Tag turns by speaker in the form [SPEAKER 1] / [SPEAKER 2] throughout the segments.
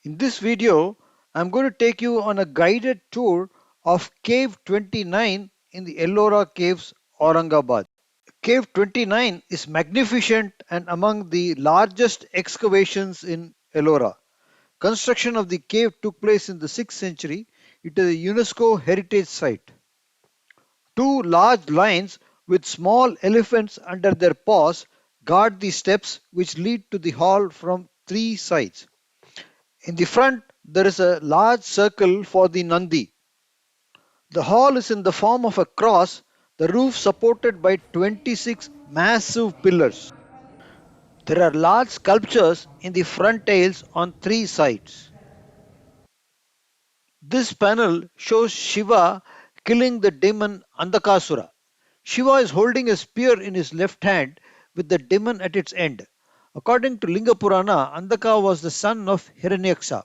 [SPEAKER 1] In this video, I'm going to take you on a guided tour of Cave 29 in the Ellora Caves, Aurangabad. Cave 29 is magnificent and among the largest excavations in Ellora. Construction of the cave took place in the 6th century. It is a UNESCO heritage site. Two large lions with small elephants under their paws guard the steps which lead to the hall from three sides. In the front, there is a large circle for the Nandi. The hall is in the form of a cross, the roof supported by 26 massive pillars. There are large sculptures in the front tails on three sides. This panel shows Shiva killing the demon Andakasura. Shiva is holding a spear in his left hand with the demon at its end. According to Linga Purana, Andaka was the son of Hiranyaksha.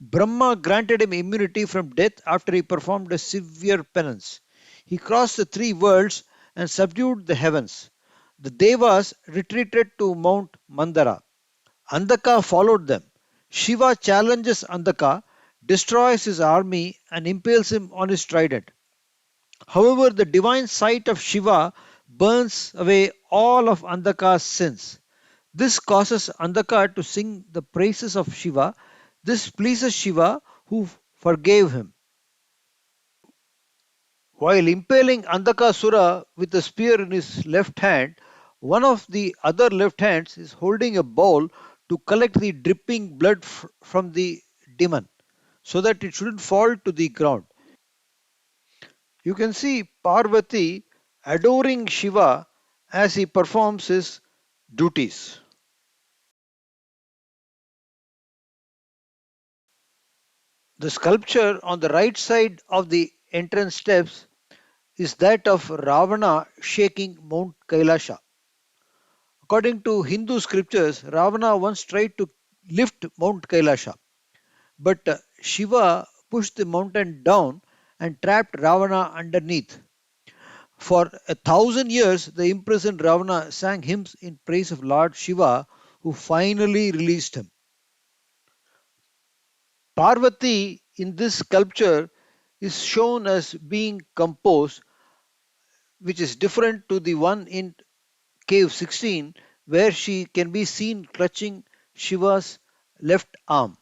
[SPEAKER 1] Brahma granted him immunity from death after he performed a severe penance. He crossed the three worlds and subdued the heavens. The Devas retreated to Mount Mandara. Andaka followed them. Shiva challenges Andaka, destroys his army, and impales him on his trident. However, the divine sight of Shiva burns away all of Andaka's sins. This causes Andaka to sing the praises of Shiva. This pleases Shiva, who forgave him. While impaling Andakasura with a spear in his left hand, one of the other left hands is holding a bowl to collect the dripping blood from the demon so that it shouldn't fall to the ground. You can see Parvati adoring Shiva as he performs his duties. The sculpture on the right side of the entrance steps is that of Ravana shaking Mount Kailasha. According to Hindu scriptures, Ravana once tried to lift Mount Kailasha, but Shiva pushed the mountain down and trapped Ravana underneath. For 1,000 years, the imprisoned Ravana sang hymns in praise of Lord Shiva, who finally released him. Parvati in this sculpture is shown as being composed, which is different to the one in Cave 16, where she can be seen clutching Shiva's left arm.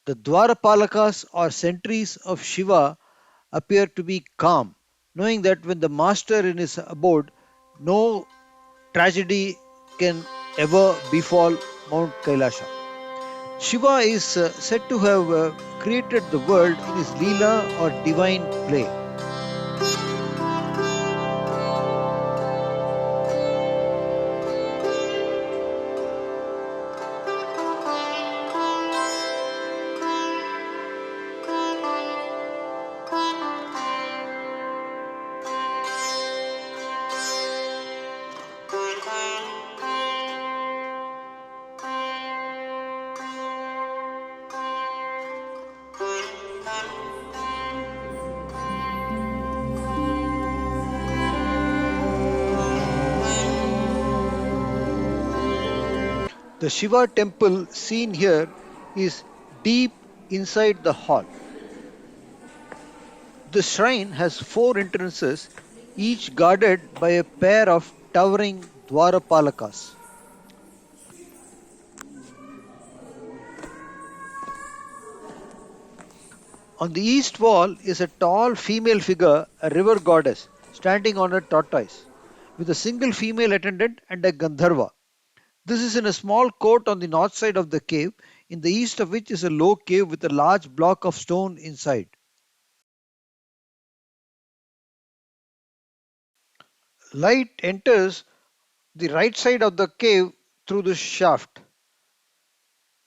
[SPEAKER 1] The Dwarapalakas or sentries of Shiva appear to be calm, knowing that when the master in his abode, no tragedy can ever befall Mount Kailasha. Shiva is said to have created the world in his Leela or divine play. The Shiva temple seen here is deep inside the hall. The shrine has four entrances, each guarded by a pair of towering Dwarapalakas. On the east wall is a tall female figure, a river goddess, standing on a tortoise, with a single female attendant and a Gandharva. This is in a small court on the north side of the cave, in the east of which is a low cave with a large block of stone inside. Light enters the right side of the cave through the shaft.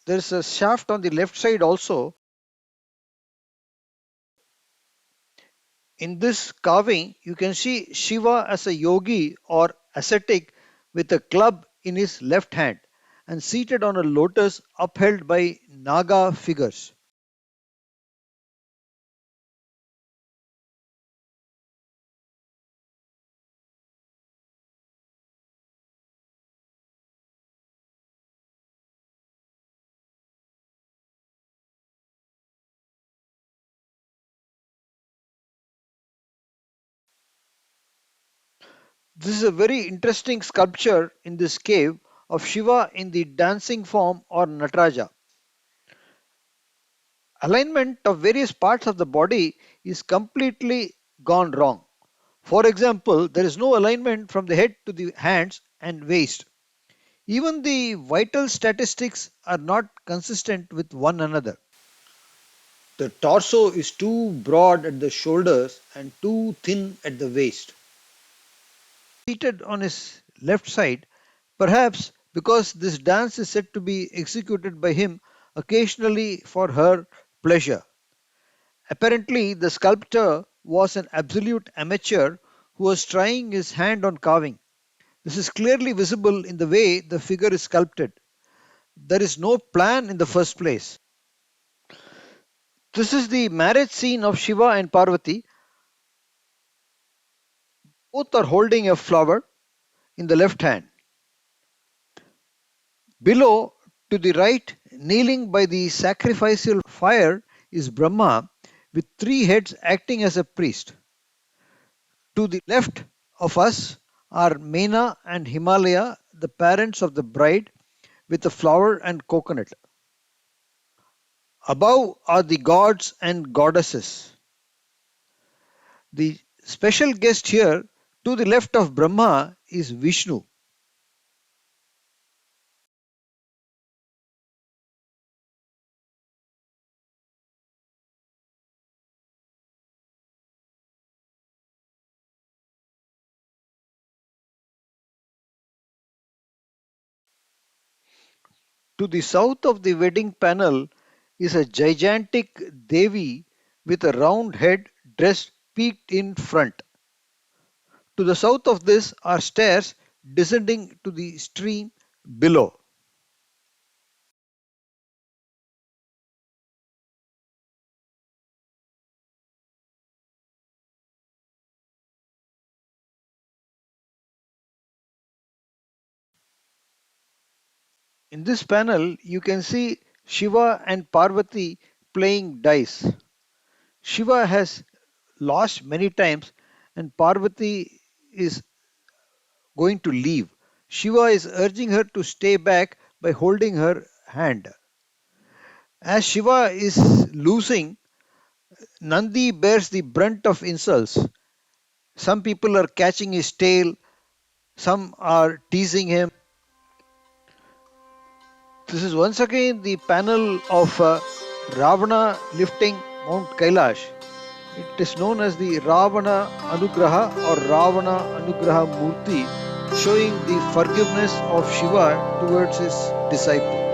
[SPEAKER 1] There is a shaft on the left side also. In this carving, you can see Shiva as a yogi or ascetic with a club in his left hand and seated on a lotus upheld by Naga figures. This is a very interesting sculpture in this cave of Shiva in the dancing form or Nataraja. Alignment of various parts of the body is completely gone wrong. For example, there is no alignment from the head to the hands and waist. Even the vital statistics are not consistent with one another. The torso is too broad at the shoulders and too thin at the waist. Seated on his left side, perhaps because this dance is said to be executed by him occasionally for her pleasure. Apparently, the sculptor was an absolute amateur who was trying his hand on carving. This is clearly visible in the way the figure is sculpted. There is no plan in the first place. This is the marriage scene of Shiva and Parvati. Both are holding a flower in the left hand. Below, to the right, kneeling by the sacrificial fire, is Brahma with three heads acting as a priest. To the left of us are Mena and Himalaya, the parents of the bride, with a flower and coconut. Above are the gods and goddesses. The special guest here, to the left of Brahma, is Vishnu. To the south of the wedding panel is a gigantic Devi with a round head dressed peaked in front. To the south of this are stairs descending to the stream below. In this panel, you can see Shiva and Parvati playing dice. Shiva has lost many times and Parvati is going to leave. Shiva is urging her to stay back by holding her hand. As Shiva is losing, Nandi bears the brunt of insults. Some people are catching his tail, some are teasing him. This is once again the panel of Ravana lifting Mount Kailash. It is known as the Ravana Anugraha or Ravana Anugraha Murti, showing the forgiveness of Shiva towards his disciple.